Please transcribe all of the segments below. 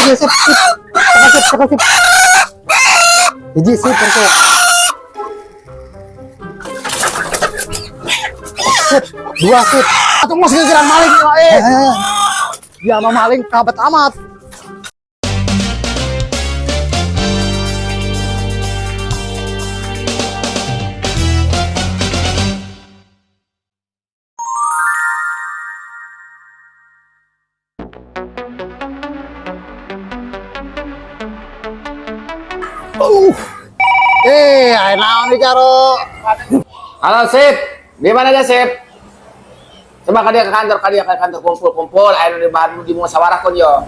sip, sip. Cepat, sip. Hiji sip, perko. Sip, dua sip. Atau mau segera maling, ya mah maling kabat amat. Naon nih Caro? Halo Sip, di mana aja Sip? Coba ke kantor kumpul-kumpul, ayo di bahan dimusyawarahkeun yo.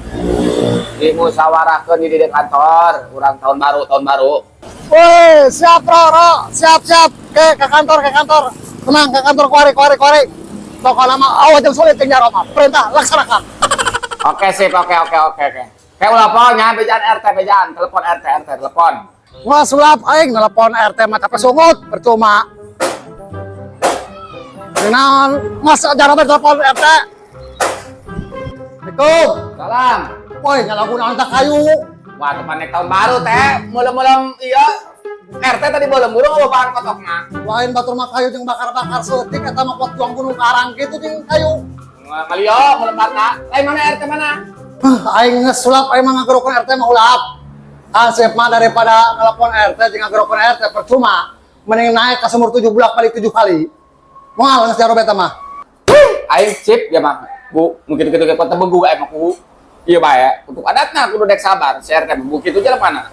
Dimusyawarahkeun di kantor, urang tahun baru. Woi, siap Roro, siap. Ke kantor. Tenang, ke kantor kuari. Pokoknya mah awas jeung sulit jeung Jaro mah. Perintah laksanakan. Oke Sip, oke. Kayak ulah pokoknya bejaan telepon RT, telepon. Wah sulap aing nelpon RT mah capek sungut percuma. Naon Mas Jaro telepon RT. Assalamualaikum. Salam. Woi, nyalagun tak kayu. Wah, teman tahun baru teh, mulem iya. RT tadi bolem-bolem bahan kotokna. Lain batur mah kayu jeung bakar-bakar seutik eta mah pot juang gunung karang kitu jeung kayu. Malio, mulem batna. Lain mana RT mana? Aing ngesulap aing mah ngagerokeun RT mah ulap. Asep mah daripada nelpon RT jeung ngagerokeun RT percuma. Mending naik ke sumur 7 bulan kali 7 kali. Moal geus Jaro beta mah. Aing Sip ya mah. Bu, mungkin kitu ke kota Begu mah ku. Iya bae. Untuk adatna kudu dek sabar. Si RT bu kitu jalan mana?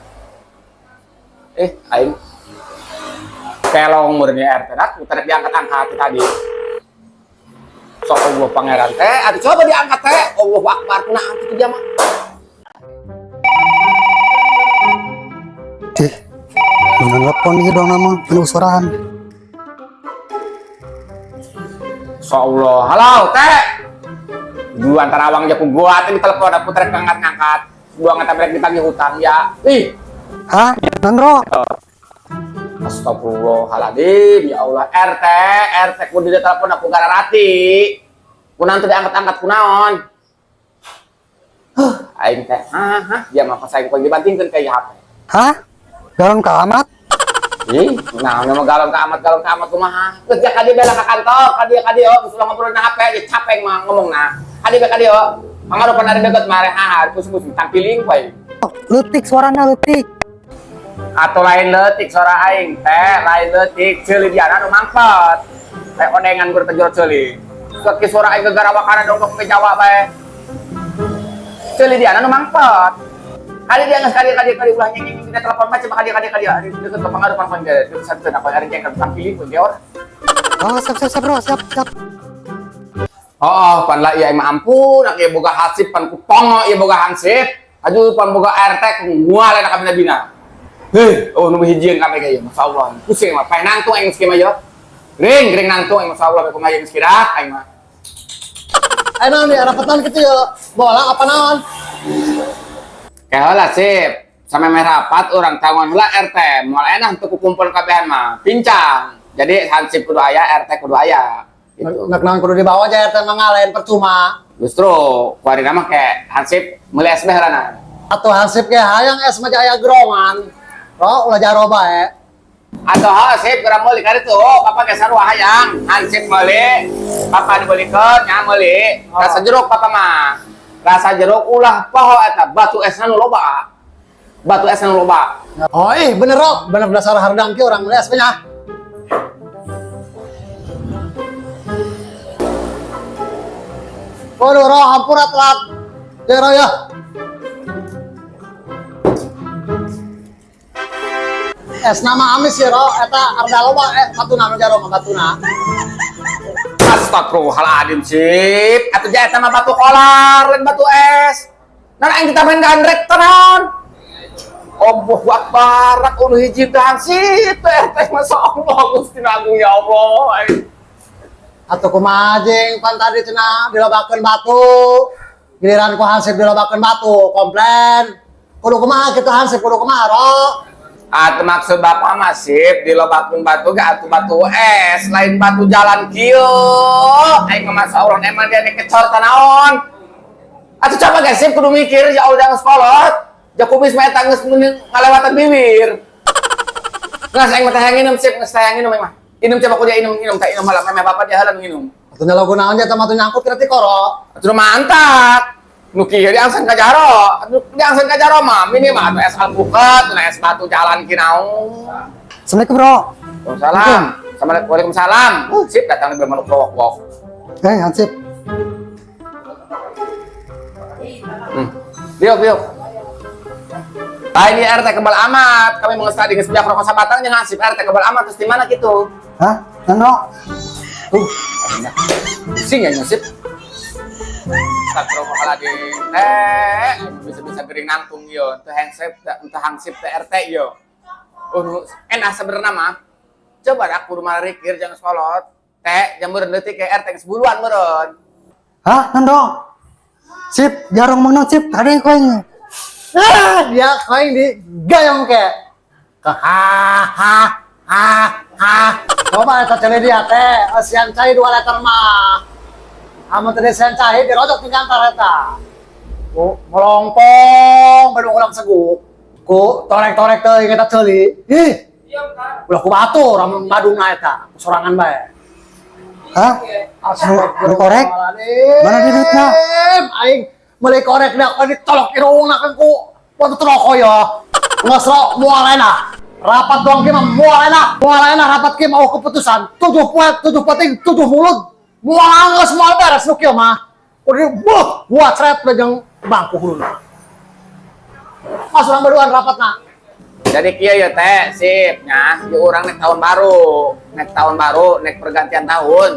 Aing kelong murni RT dak putar diangkat-angkat tadi. Sok Allah pangeran teh, atuh coba diangkat teh. Allahu Akbar kunaon kitu dia mah. Nelpon ieu dong nama penusuran. Insyaallah. Halo, Teh. Dua antara awang jaku gua teh ditelepon ada puter ngangkat-ngangkat. Gua ngata brek ditagih hutang ya. Hah? Nandro? Astagfirullahaladzim, ya Allah. RT kudu ditelepon aku gara rati. Kunaon teh diangkat-angkat kunaon? Aing teh, dia mah pas aing kok dibantingkeun ka HP. Hah? Galon kamat? Nah, nama galon ke amat kumaha. Kerja kadi bela ke kantor, kadi sudah ngobrol na HP, capek mah ngomong nah. Kadi pangaruh pernah deket mare kus tampiling bae. Leutik suarana leutik. Atau lain leutik suara aing teh, lain leutik ceuli diana nu mangpet. Teh onengan gur teh ceuli. Sok suara aing gegarawakan dong ke Jawa bae. Ceuli diana nu mangpet. Kali dia ulah nyeng kita telepon macam kali deket pengaruh pan terus satu apa hari yang kan pilih pun dia orang. Oh, siap bro, siap. Oh, pan lah iya mah ampun, nak ieu boga hasip pan kupong ieu boga hansip. Aju pan boga RT mual enak kabina bina. Nu hijieun kami ge ieu, masyaallah. Pusing mah pae nangtung aing skema ieu. Ring nangtung aing masyaallah ku mayeun sekirat aing mah. Naon di arapetan kitu ya. Bola apa naon? Kayak Sip, sampai rapat orang tangan lah RT, mau enak untuk kumpul kabehan mah, pincang. Jadi hansip kudu aya, RT kudu aya. Gitu. Nak kudu dibawa aja RT ngalain percuma. Justru, kuari nama kayak hansip meli es behrana. Atau hansip kayak hayang es mah aya gerongan. Ulah Jaro bae. Atau hansip geura meuli kali tuh, papa geus sarua hayang, hansip meuli, papa dibelikeun nya meuli, rasa jeruk papa mah. Rasa jeruk ulah poho eta batu esna nu loba. Oh bener Rok, bener dasar hardang ki orang les nya. Waduh Rok, hampura telat. Jero ya. Es nama amis ya Rok, eta arda loba batuna nu Jaro mah batuna. Astagfirullahaladzim Sip, atuh ja eta mah batu kolar lain batu es. Nan aing ditambahin gandrek tenan. Allahu Akbar, ulu hiji teh Sip, teh masyaallah Gusti Agung ya Allah. Atuh kumaha jeung pan tadi cenah dilobakeun batu. Giliran ku hansip dilobakeun batu, komplain. Kudu kumaha kitu hansip kudu kumaha Rok? Atuh maksud bapak mah Sip dilobakeun batu ge atuh batu es lain batu jalan kieu. Aing mah masyaallah emang dia kecor tanaon. Atuh coba guys, sip kudu mikir ya udah sekolot. Ja kubis mah eta geus ngalewatan bibir. Nggak saya mah teh nginum sip, geus teh nginum mah. Inum coba kudu inum teh inum halam mah bapak dia halam nginum. Atuh nyala gunaon aja teh nyangkut kira ti koro. Atuh mantap. Nu kieu diangsan ka jaro. Atuh diangsan ka jaro mah minimal atuh es alpukat, es batu jalan kinaon. Assalamualaikum bro. Waalaikumsalam. Waalaikumsalam. Sip datang di manuk bawok. Hansip. Biok. Ini RT kebal amat. Kami mengesah di gesbiak rokok sabatang jangan sip RT kebal amat terus di mana gitu? Hah? Nandro? Pusing ya nyusip. Tak rokok kalah di bisa gering nangtung yo. Teu hangsip teh RT yo. Enak sebenarnya mah. Coba dah kudu marikir jangan sekolot. Teh jam beureun leutik ke RT sebuluan meureun. Hah? Nandro? Sip, jarang menang sip. Ada yang koin. Dia koin di gayong ke. Coba eta cenah dia teh asian cai 2 liter mah. Amun teh asian cai dirojok tinggal antar eta. Melompong baru ulang seguk. Ku torek-torek teh kita ceuli. Ih. Ulah ku batur amun madungna eta, sorangan bae. Hah? Lu korek? Mana duitnya? Aing meuli korek dah ka ditolok irungna kan ku foto rokok ya. Ngesro mualena. Rapat doang ki mah mualena. Mualena rapat ki mau keputusan 7 penting 7 mulut. Mual geus moal beres nu kieu mah. Udah buat ceret jeung bangku huluna. Mas urang baduan rapatna. Jadi kieu ya teh sip nya di urang nek tahun baru nek pergantian tahun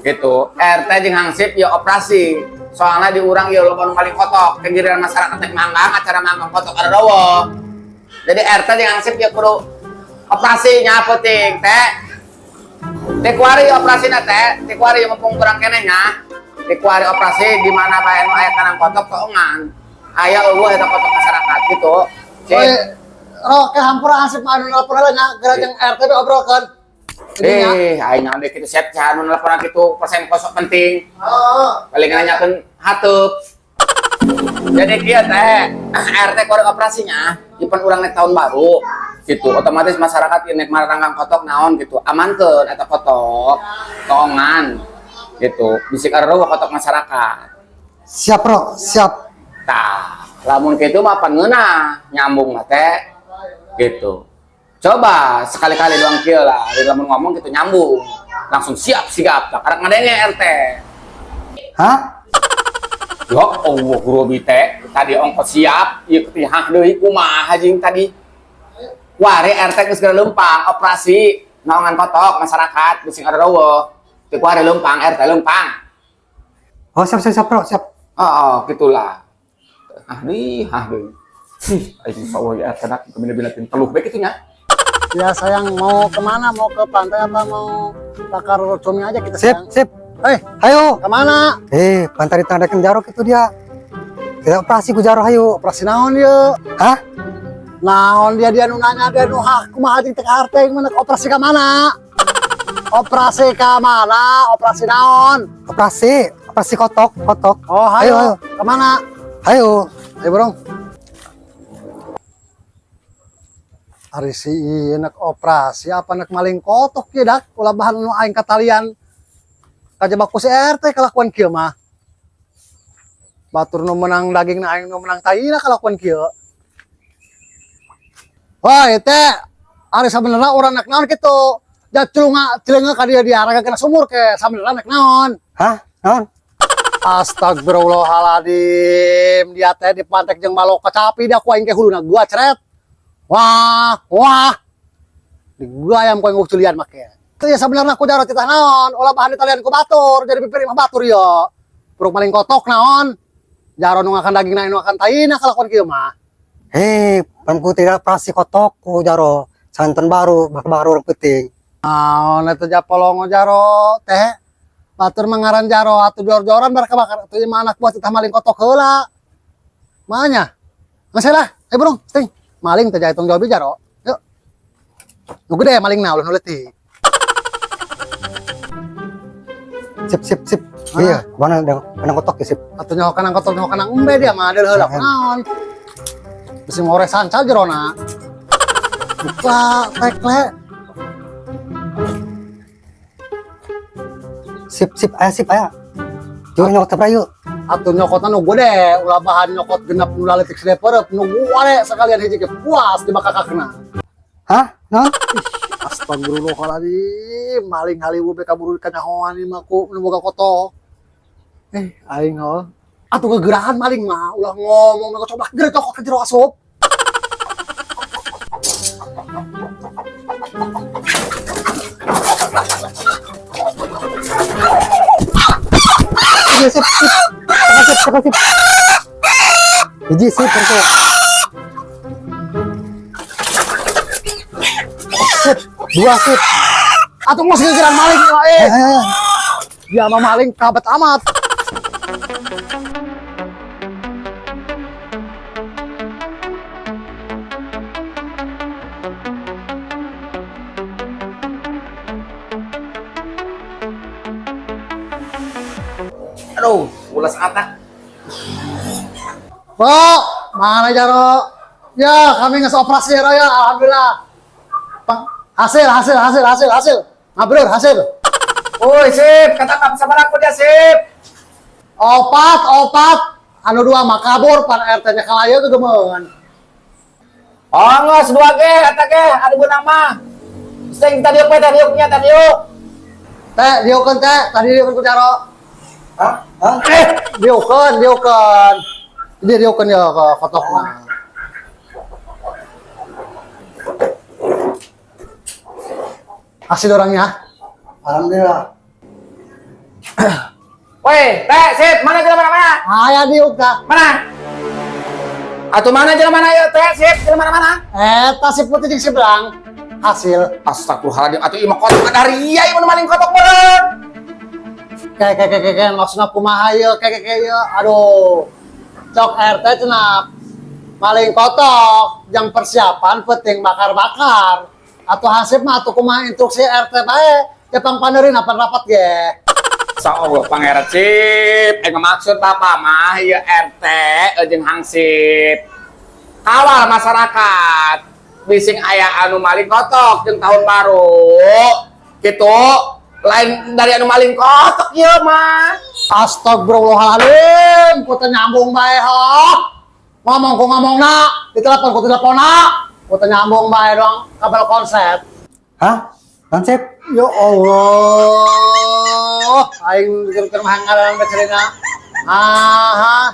gitu RT jeung hangsip ya operasi soalnya di urang ya loba nu paling kotok kegiriran masyarakat nek manggang acara manggang kotok ada dawa jadi RT jeung hangsip ya kudu operasinya penting teh kuari operasina teh kuari mumpung kurang keneh nya kuari operasi di mana bae nu aya kanang kotok keungan aya eueuh eta kotok masyarakat gitu sip. Oke, hampura hansip mah anu nelpon nya gara jeung RT obrolkeun. Aing naon deui kitu set anu nelponan kitu persen kosok penting. Heeh. Paling nanyakeun hateup. Jadi kieu teh RT korek operasinya dipun urang nek tahun baru gitu. Otomatis masyarakat nek maranggang kotok naon gitu. Amankeun eta kotok toongan gitu. Bisik areueuh kotok masyarakat. Siap bro, siap. Tah, lamun kitu mah pangeunah nyambung mah teh gitu. Coba sekali-kali doang kieu lah, dari lamun ngomong gitu nyambung. Langsung siap. Tak karek ngadenge RT. Hah? Ya Allah guru teh tadi ongkos siap, ieu ketihah deui kumaha jeung tadi. Wari RT geus geura leumpang operasi naongan kotok masyarakat bising areueuh. Teu kuari leumpang RT leumpang. Oh siap bro, siap. Oh, gitulah. Deui. Aing sawo ya RT kemina-minatin teluh bae kitu nya. Ya sayang mau kemana? Mau ke pantai apa mau bakar cumi aja kita sayang? Sip. Ayo kemana? Pantai di tanda jaro itu dia. Kita operasi ku jaro hayu. Operasi naon dia? Hah? Naon dia nu nanya dia nu hak kumaha jeung teh RT mana operasi ka mana? Operasi ka mana? Operasi naon? Operasi kotok. Oh, ayo. Kemana? Ayo Bro. Ari si nak operasi apa nak maling kotok kieu dak ulah bahan nu aing katalian kajebak ku si RT kalakuan kieu mah batur nu menang daging na aing nu menang taina kalakuan kieu wah teh ari sabenerna urang nak naon kitu da celunga ka dieu diaragakeun sumur ke sabenerna nak naon hah naon astagfirullahaladzim dia teh dipantek jeung malo kacapi dia ku aing ke huluna gua ceret wah di gua ayam kau nguk culian make itu ya sebenarnya aku jarot titah naon olah bahan italian ku batur jadi pipir mah batur yo peruk maling kotok naon jaro nu ngakan daging na nu akan taina kalakuan kieu mah pamku tidak operasi kotok ku jaro santen baru orang penting naon eta japolongo jaro teh batur mangaran jaro atuh jor-joran bar kabakar atuh mah anak buah titah maling kotok heula mahanya masalah bro sting maling teh tong jawab jaro yuk nu gede maling na ulun leutik sip Iya, mana kotok ya sip. Atau nyawa kanang kotor nyawa kanang embe dia mah ada heulak naon. Bisi ngore sancal jerona. Buka tekle. Sip aya. Juru nyokot terayu. Atuh nyokotna nu gede, ulah bahan nyokot genep nu laletik sedeperep nu guare sekalian hiji ge puas di bakakakna. Hah? Naon? Astagfirullahaladzim, maling haliwu beka buru kanyahoan ieu mah ku nu boga kotok. Aing heuh. Atuh gegerahan maling mah ulah ngomong mah coba geureuh cokot ka jero asup. Iya sip. Sip. Hiji sip perko. Sip, dua sip. Atuh mos gegerahan maling ieu mah Ayo. Dia mah maling kabet amat. Aduh, ulas atak. Pak, mana Jaro? Ya, kami nges operasi ya, Raya. Alhamdulillah. Hasil. Mabrur, hasil. Woi, sip, kata kap sama aku dia sip. Opat. Anu dua mah kabur, pan RT-nya kalaya kegemeun. Oh, ngos dua ge, eta ge, ada benang mah. Sing tadi tadi yuk. Teh, dieukeun teh, tadi dieukeun ku Jaro. Hah? Dieukeun. Jadi dieukeun ya ke kotokna. Hasil orangnya. Alhamdulillah. Woi, teh, sip, mana jalan mana? Aya diuk tah. Mana? Atau mana jalan mana ya, teh, sip, jalan mana? Eta si putih jeung si belang. Hasil. Astagfirullahaladzim, atuh imah kotok dari iya, imah maling kotok meren. Kayak maksudna kumaha ieu kayak ieu. Aduh. Cok RT cenah maling kotok jang persiapan penting bakar-bakar. Atau hasib mah atuh kumaha instruksi RT bae. Jepang panerin apa rapat ge. Allah pangeran sip, maksud bapak mah ya RT jeung hansip. Kawal masyarakat. Bising aya anu maling kotok jeung tahun baru. Gitu. Lain dari anu maling kotok ya mah. Astagfirullahaladzim, ku teh nyambung bae heuh. Ngomong ku ngomongna, ditelepon ku teleponna. Ku teh nyambung bae dong kabel konsep. Hah? Konsep? Ya Allah, aing keur mah ngaran becerina. Ah,